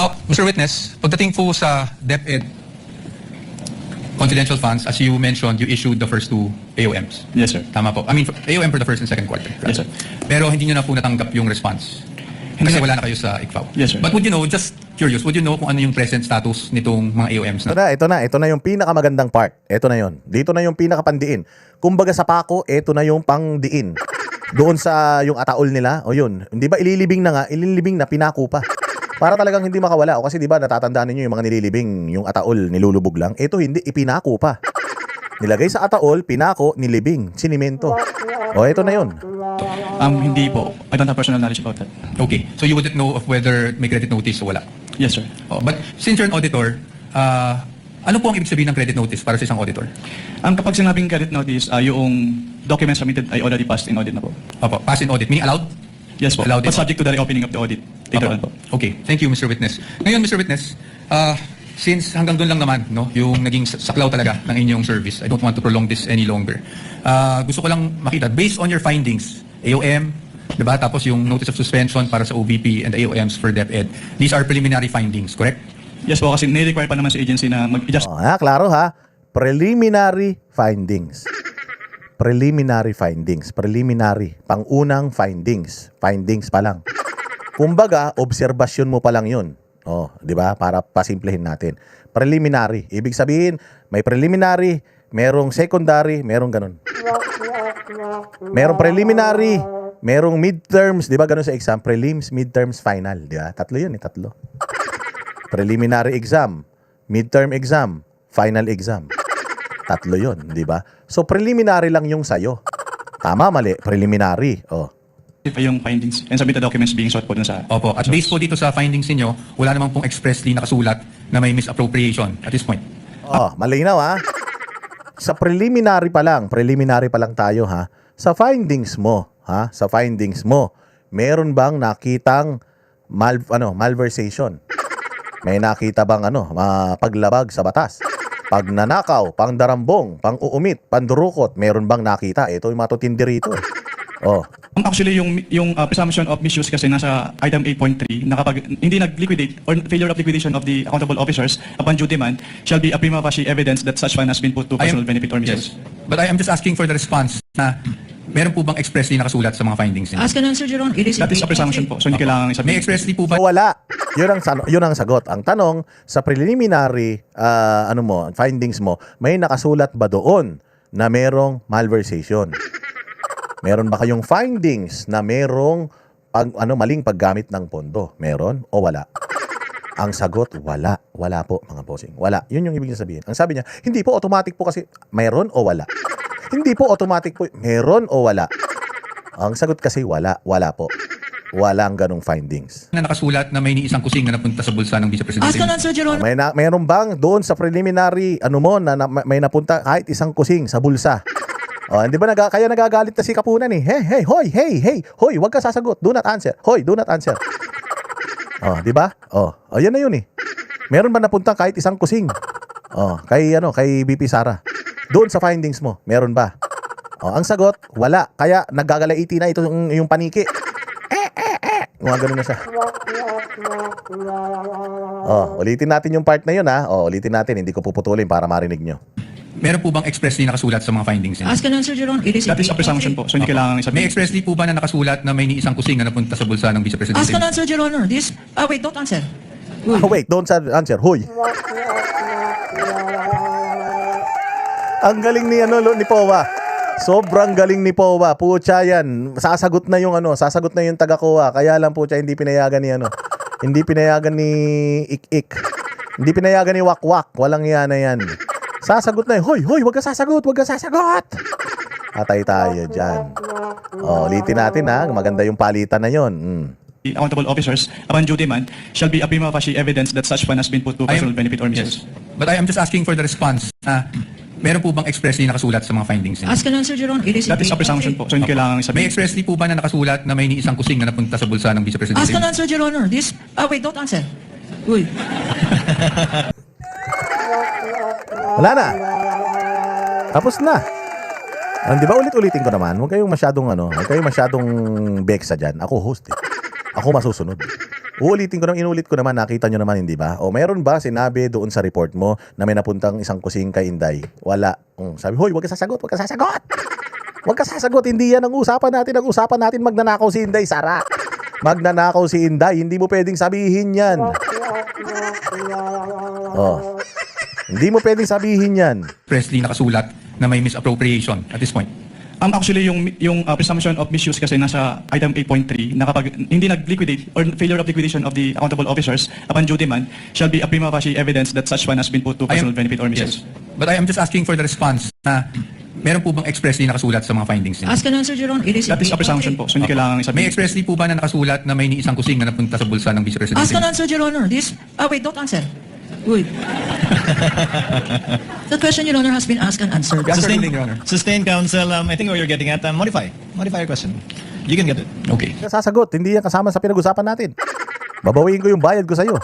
Now, Mr. Witness, pagdating po sa DepEd confidential funds, as you mentioned, you issued the first two AOMs. Yes, sir. Tama po. I mean, AOM for the first and second quarter. Yes, sir. Pero hindi nyo na po natanggap yung response. Kasi wala na kayo sa ICFAO. Yes, sir. But would you know, just curious, would you know kung ano yung present status nitong mga AOMs na? Ito na yung pinakamagandang part. Ito na yon. Dito na yung pinakapandiin. Kumbaga sa pako, ito na yung pangdiin. Doon sa yung ataol nila, o yun, hindi ba ililibing na nga, ililibing na pinako pa. Para talagang hindi makawala. O kasi di ba natatandaan niyo yung mga nililibing, yung ataol nilulubog lang. Ito hindi, ipinako pa. Nilagay sa ataol, pinako, nilibing, sinimento. O ito na yun. Hindi po. I don't have personal knowledge about that. Okay. So you wouldn't know of whether may credit notice o wala? Yes, sir. Oh, but since you're an auditor, ano po ang ibig sabihin ng credit notice para sa isang auditor? Kapag sinabing credit notice, yung documents submitted ay already passed in audit na po. Opo, pass in audit, meaning allowed? Yes po. Allowed But in subject to the reopening of the audit later on po. Okay, thank you, Mr. Witness. Ngayon, Mr. Witness, since hanggang doon lang naman, no, yung naging saklaw talaga ng inyong service, I don't want to prolong this any longer. Gusto ko lang makita, based on your findings, AOM, diba? Tapos yung notice of suspension para sa OVP and AOMs for DepEd, these are preliminary findings, correct? Yes po, kasi nire-require pa naman sa agency na mag-adjust. Klaro ha. Preliminary findings. Preliminary findings. Preliminary. Pangunang findings. Findings pa lang. Kumbaga, obserbasyon mo pa lang yun. Di ba? Para pasimplehin natin. Preliminary. Ibig sabihin, may preliminary, merong secondary, merong ganun. Merong preliminary, merong midterms, di ba ganun sa exam? Prelims, midterms, final. Di ba? Tatlo yun tatlo. Preliminary exam, midterm exam, final exam. Tatlo yun, di ba? So, preliminary lang yung sayo. Tama, mali. Preliminary. Yung findings and submit the documents being sought po dun sa... Opo, at based po dito sa findings niyo, wala namang pong expressly nakasulat na may misappropriation at this point. Malinaw ha. Sa preliminary pa lang tayo ha. Sa findings mo, meron bang nakitang malversation? May nakita bang paglabag sa batas? Pagnanakaw, pangdarambong, pang-uumit, pandurukot, meron bang nakita? Ito yung matutindi rito. Actually, yung presumption of misuse kasi nasa item 8.3 na kapag hindi nag-liquidate or failure of liquidation of the accountable officers upon due demand shall be a prima facie evidence that such fund has been put to personal benefit or misuse. Yes. But I am just asking for the response na meron po bang expressly nakasulat sa mga findings niyo? Ask an answer, Your Honor. It is That is a presumption po. So hindi kailangan May i-submit. expressly po ba? Wala. Yun ang sagot. Ang tanong, sa preliminary findings mo, may nakasulat ba doon na merong malversation? Meron ba kayong findings na merong maling paggamit ng pondo? Meron o wala? Ang sagot, wala. Wala po, mga bossing. Wala. Yun yung ibig sabihin. Ang sabi niya, hindi po automatic po kasi meron o wala. Hindi po automatic po, meron o wala. Ang sagot kasi wala. Wala po. Walang ganong findings. Na nakasulat na may isang kusing na napunta sa bulsa ng Vice President? Ask an answer, Your Honor. Meron bang doon sa preliminary may napunta kahit isang kusing sa bulsa? Hindi ba kaya nagagalit na si Kapunan eh? Hoy, wag ka sasagot. Do not answer. Hoy, do not answer. Di ba? Yan na yun eh. Meron ba napunta kahit isang kusing? Kay BP Sara. Doon sa findings mo, meron ba? Ang sagot, wala. Kaya naggagalaiti na ito yung paniki. Ganun na siya. Ulitin natin yung part na yun ha. Ulitin natin, hindi ko puputulin para marinig nyo. Meron po bang expressly nakasulat sa mga findings niyo? Ask an answer, Your Honor. It is That is a presumption po. So hindi kailangan May i-submit. expressly po ba na nakasulat na may isang kusing na napunta sa bulsa ng Vice President? Ask an answer, Your Honor. Wait, don't answer. Wait, don't answer. Hoy. Ang galing ni Powa. Sobrang galing ni Powa. Pucha yan. Sasagot na yung taga-Kowa. Kaya lang pucha hindi pinayagan ni Hindi pinayagan ni Ik-Ik. Hindi pinayagan ni Wak-Wak. Walang yan na yan. Sasagot na yun. Hoy, wag ka sasagot. Atay tayo dyan. Ulitin natin ha. Maganda yung palitan na yun. The accountable officers upon due demand shall be a prima facie evidence that such fund has been put to personal benefit or misuse. But I am just asking for the response na meron po bang expressly nakasulat sa mga findings niyo? Ask an answer, Your Honor. It is That is a presumption po. So hindi kailangan May i-submit. expressly po ba na nakasulat na may isang kusing na napunta sa bulsa ng Vice President? Ask an answer, Your Honor. Wait, don't answer. Wala na. Tapos na. Di ba ulit-ulitin ko naman? Huwag kayong masyadong huwag kayong masyadong beksa dyan. Ako host eh. Ako masusunod. Uulitin ko naman, inulit ko naman, nakita nyo naman, hindi ba? O meron ba sinabi doon sa report mo na may napuntang isang kusing kay Inday? Wala. Sabi, hoy, wag ka sasagot, wag ka sasagot! Wag ka sasagot, hindi yan ang usapan natin. Ang usapan natin, magnanakaw si Inday, Sara. Magnanakaw si Inday, hindi mo pwedeng sabihin yan. Oh. Hindi mo pwedeng sabihin yan. expressly nakasulat na may misappropriation at this point? Actually, yung presumption of misuse kasi nasa item 8.3 na kapag hindi nag-liquidate or failure of liquidation of the accountable officers upon due demand shall be a prima facie evidence that such fund has been put to personal benefit or misuse. Yes. But I am just asking for the response na meron po bang expressly nakasulat sa mga findings niyo? Ask and answer, Your Honor. It is That is a presumption po, so hindi kailangan May isabihin. expressly po ba na nakasulat na may ni isang kusing na napunta sa bulsa ng Vice President? Ask and answer, Your Honor. This. Wait, don't answer. Wait. That question, Your Honor, has been asked and answered. Yes, sir, Your Honor. Sustained counsel, I think what you're getting at, modify your question. You can get it. Okay. Sasagot, hindi yan kasama sa pinag-usapan natin. Babawiin ko yung bayad ko sa'yo.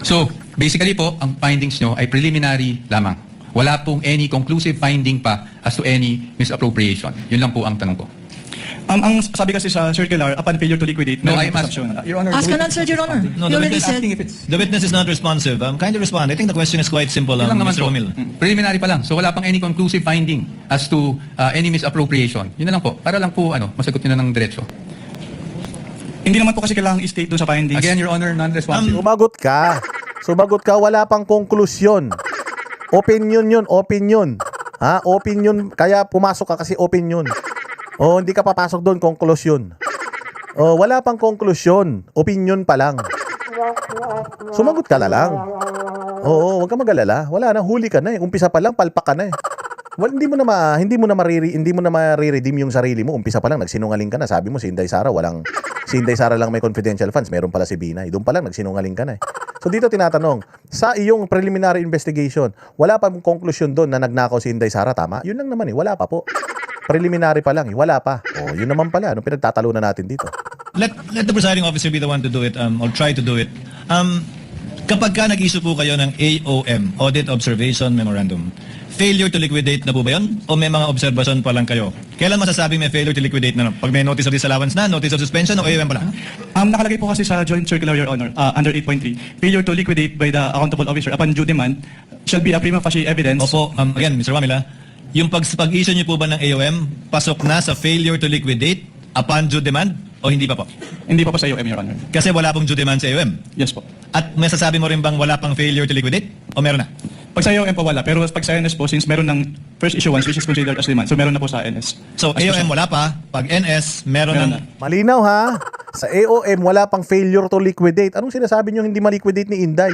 So, basically po, ang findings nyo ay preliminary lamang. Wala pong any conclusive finding pa as to any misappropriation. Yun lang po ang tanong ko. Ang sabi kasi sa circular, upon failure to liquidate, No, meron I'm presumption. asking, Your Honor. Ask and answer, Your Honor. No, You the already witness said. Asking if it's... The witness is not responsive. Kindly respond. I think the question is quite simple, Yun lang naman Mr. po. Romil. Preliminary pa lang. So wala pang any conclusive finding as to any misappropriation. Yun na lang po. Para lang po, masagot nyo na ng diretso. Hindi naman po kasi kailangan i-state doon sa findings. Again, Your Honor, non-responsive. Sumagot ka. Sumagot ka, wala pang konklusyon. Opinion yun, opinion. Ha? Opinion, kaya pumasok ka kasi opinion. O, hindi ka papasok doon, konklusyon. O, wala pang konklusyon. Opinion pa lang. Sumagot ka na lang. Oo, huwag ka mag-alala. Wala na, huli ka na eh. Umpisa pa lang, palpak ka na eh. Well, hindi mo na mariredeem yung sarili mo. Umpisa pa lang nagsinungaling ka na. Sabi mo si Inday Sara lang may confidential funds, meron pala si Binay. Doon pa lang nagsinungaling ka na eh. So dito tinatanong, sa iyong preliminary investigation, wala pa mong konklusyon doon na nagnakaw si Inday Sara, tama? Yun lang naman eh, wala pa po. Preliminary pa lang eh, wala pa. Oh, yun naman pala, anong pinagtatalunan natin dito? Let the presiding officer be the one to do it, or try to do it. Kapag ka nag-issue po kayo ng AOM, Audit Observation Memorandum, failure to liquidate na po ba yun? O may mga observation pa lang kayo? Kailan masasabing may failure to liquidate na? Pag may notice of disallowance na, notice of suspension, o AOM pa lang? Nakalagay po kasi sa Joint Circular, Your Honor, under 8.3, failure to liquidate by the accountable officer upon due demand shall be a prima facie evidence. Opo, again, Mr. Romila, yung pag-issue niyo po ba ng AOM, pasok na sa failure to liquidate upon due demand, o hindi pa po? Hindi pa po sa IOM, Your Honor. Kasi wala pong due demand sa AOM. Yes po. At masasabi mo rin bang wala pang failure to liquidate? O meron na? Pag sa IOM po wala, pero pag sa NS po, since meron ng first issuance which is considered as demand, so meron na po sa NS. So, AOM wala pa. Pag NS, meron Meron ng... na. Malinaw ha, sa AOM wala pang failure to liquidate. Anong sinasabi nyo hindi ma-liquidate ni Inday?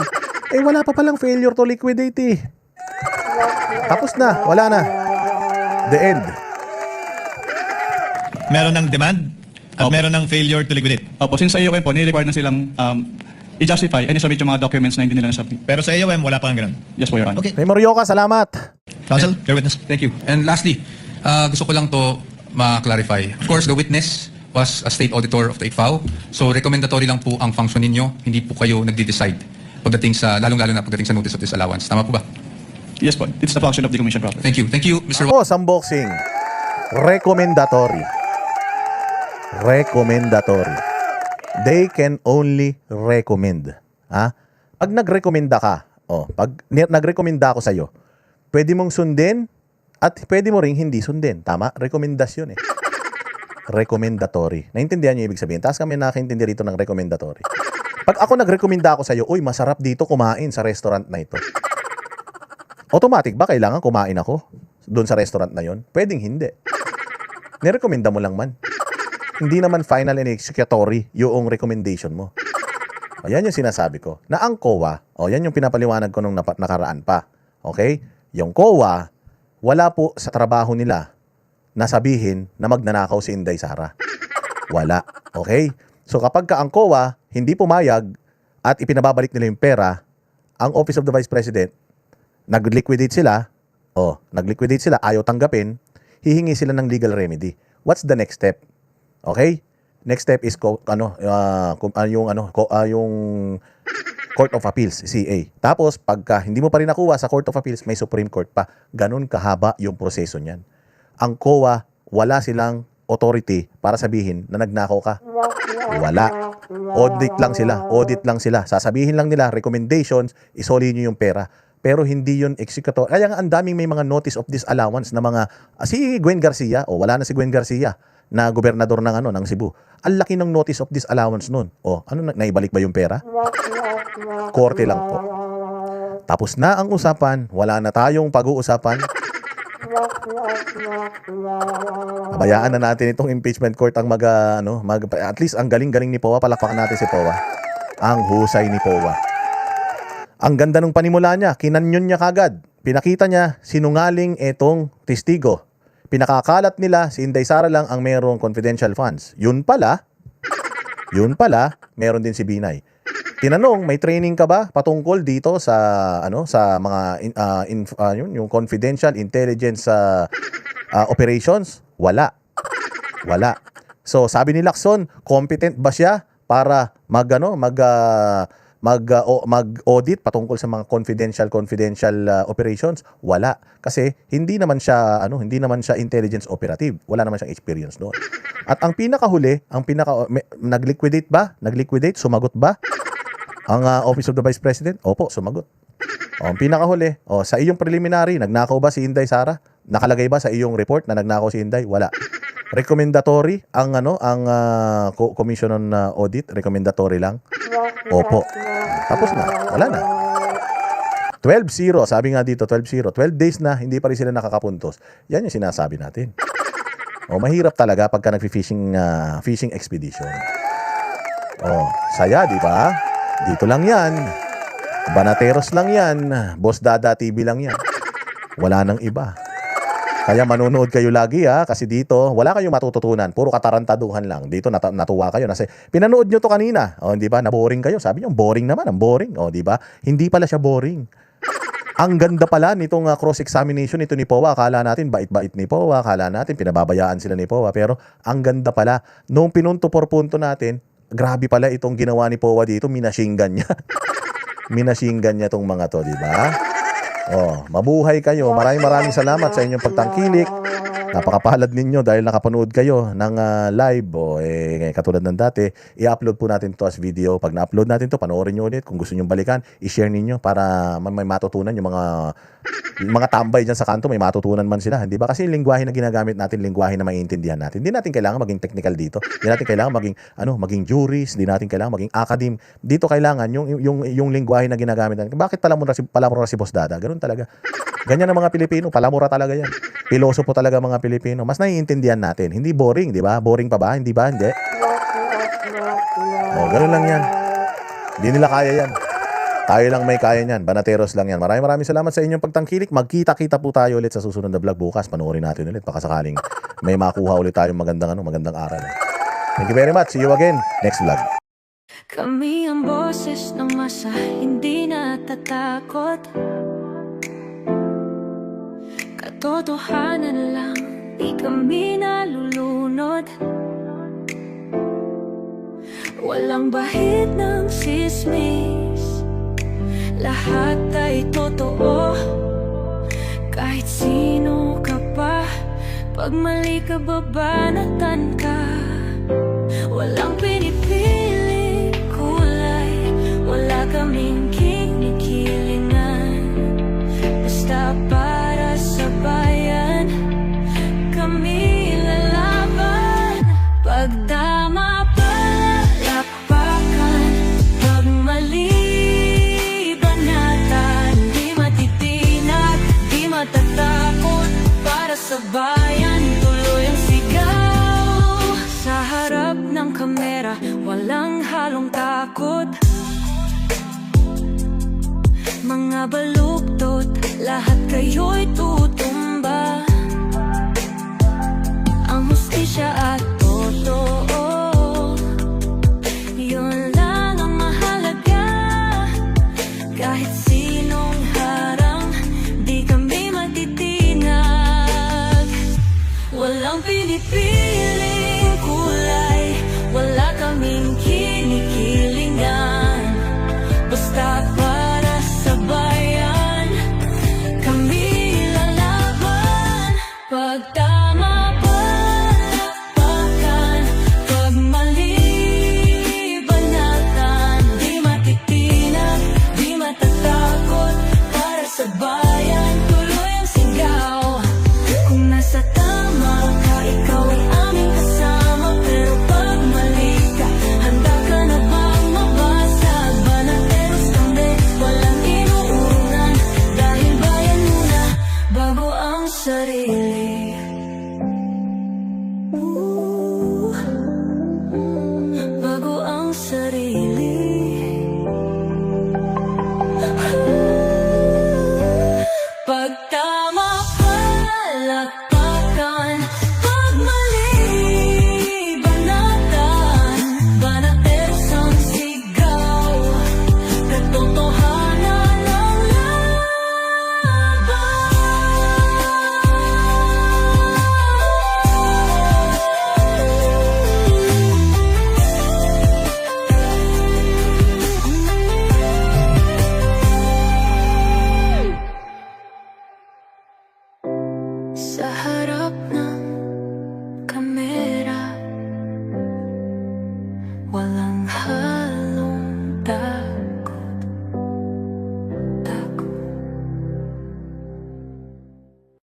Eh wala pa palang failure to liquidate eh. Tapos na, wala na. The end. Meron ng demand at Opo. meron ng failure to liquidate. Opo, since sa IOM po, ni-require na silang i-justify and i-submit yung mga documents na hindi nila na-submit. Pero sa AOM, wala pa ang ganun. Yes po, Your Honor. Okay. Memoryoka, salamat. Counsel, your witness. Thank you. And lastly, gusto ko lang to ma-clarify. Of course, the witness was a state auditor of the ICFAO. So, recommendatory lang po ang function ninyo. Hindi po kayo nagde-decide pagdating sa, lalong-lalo na pagdating sa notice of disallowance. Tama po ba? Yes po, it's the function of the Commission proper. Thank you. Thank you, Mr. Tapos ang boxing, recommendatory. Recommendatory. They can only recommend. Ha? Pag nagrekomenda ka, pag nagrekomenda ako sa'yo, pwede mong sundin at pwede mo ring hindi sundin. Tama? Rekomendasyon eh. Recommendatory. Naintindihan niyo ibig sabihin? Taas kami nakakaintindi rito ng recommendatory. Pag ako nagrekomenda ako sa'yo, uy, masarap dito kumain sa restaurant na ito. Automatic ba kailangan kumain ako doon sa restaurant na yon? Pwedeng hindi. Nirekomenda mo lang man. Hindi naman final and executory yung recommendation mo. O, yan yung sinasabi ko. Na ang COA, yan yung pinapaliwanag ko nung nakaraan pa. Okay? Yung COA, wala po sa trabaho nila na sabihin na magnanakaw si Inday Sara. Wala. Okay? So kapag ka ang COA hindi pumayag at ipinababalik nila yung pera, ang Office of the Vice President, nag-liquidate sila, ayaw tanggapin, hihingi sila ng legal remedy. What's the next step? Okay? Next step is yung Court of Appeals, CA. Tapos, pagka hindi mo pa rin nakuha sa Court of Appeals, may Supreme Court pa. Ganun kahaba yung proseso niyan. Ang COA, wala silang authority para sabihin na nagnakaw ka. Wala. Audit lang sila. Sasabihin lang nila, recommendations, isoli nyo yung pera. Pero hindi yun executor. Kaya nga ang daming may mga notice of disallowance na mga, si Gwen Garcia, wala na si Gwen Garcia, na gobernador ng Cebu. Ang laki ng notice of disallowance nun. Naibalik ba yung pera? Korte lang po. Tapos na ang usapan, wala na tayong pag-uusapan. Bayaan na natin itong impeachment court ang at least ang galing-galing ni Powa, palakpakan natin si Powa. Ang husay ni Powa. Ang ganda ng panimula niya, kinanyon niya kagad. Pinakita niya, sinungaling etong testigo. Pinakakalat nila, si Inday Sara lang ang mayroong confidential funds. Yun pala, meron din si Binay. Tinanong, may training ka ba patungkol dito sa sa mga yung confidential intelligence operations? Wala. So sabi ni Lacson, competent ba siya para mag-audit patungkol sa mga confidential operations? Wala. Kasi hindi naman siya intelligence operative. Wala naman siyang experience doon. At ang pinakahuli, nag-liquidate ba? Sumagot ba? Ang Office of the Vice President? Opo, sumagot. Ang pinakahuli, sa iyong preliminary, nagnakaw ba si Inday Sara? Nakalagay ba sa iyong report na nagnakaw si Inday? Wala. Recommendatory ang Commission on Audit, recommendatory lang. Opo. Tapos na, wala na. 12-0, sabi nga dito, 12-0. 12 days na, hindi pa rin sila nakakapuntos. Yan yung sinasabi natin. Mahirap talaga pagka fishing expedition. Saya, di ba? Dito lang yan. Banateros lang yan. Boss Dada TV lang yan. Wala nang iba. Kaya manonood kayo lagi kasi dito wala kayong matututunan. Puro katarantaduhan lang. Dito natuwa kayo. Pinanood nyo to kanina. Di ba? Naboring kayo. Sabi nyo, boring naman. Ang boring. Di ba? Hindi pala siya boring. Ang ganda pala nitong cross-examination nito ni Powa. Akala natin bait-bait ni Powa. Akala natin pinababayaan sila ni Powa. Pero ang ganda pala. Nung pinunto por punto natin, grabe pala itong ginawa ni Powa dito. Minashinggan niya. Minashinggan niya tong mga to, di ba? Mabuhay kayo. Maraming salamat sa inyong pagtangkilik. Napakapalad ninyo dahil nakapanood kayo ng live. Katulad ng dati, i-upload po natin to as video. Pag na-upload natin to, panoorin nyo ulit. Kung gusto nyo balikan, i-share ninyo para may matutunan yung mga tambay dyan sa kanto, may matutunan man sila. Hindi ba? Kasi yung lingwahe na ginagamit natin, lingwahe na maiintindihan natin. Hindi natin kailangan maging technical dito. Hindi natin kailangan maging jurist. Hindi natin kailangan maging academe. Dito kailangan yung lingwahe na ginagamit natin. Bakit palamura si Boss Dada? Ganun talaga. Ganyan ang mga Pilipino. Palamura talaga yan. Pilosopo talaga mga Pilipino. Mas naiintindihan natin. Hindi boring, di ba? Boring pa ba? Hindi ba? Hindi. Ganun lang yan. Hindi nila kaya yan. Tayo lang may kaya niyan. Banateros lang yan. Maraming salamat sa inyong pagtangkilik. Magkita-kita po tayo ulit sa susunod na vlog bukas. Panoorin natin ulit. Baka sakaling may makuha ulit tayong magandang aral. Thank you very much. See you again next vlog. Kami ang boses ng masa, hindi natatakot. Katotohanan lang, di kami nalulunod. Walang bahid ng sismis, lahat ay totoo. Kahit sino ka pa, pag mali ka babanatan ka. Walang pinipili kulay, wala kaming kinikilingan. Basta para sa bayan, kami lalaban. Pag tama palakpakan, pag mali banatan. Di matitinag, di matatakot. Para sa bayan, tuloy ang sigaw. Sa harap ng kamera, walang halong takot. Mga baluktot, lahat kayo'y tutumba. Ang hustisya at totoo, yun lang ang mahalaga. Kahit sinong harang, di kami matitinag. Walang pinipiling kulay, wala kaming kinikilingan. Basta para sa bayan, kami lalaban. Pag tama palakpakan, pag mali banatan. sa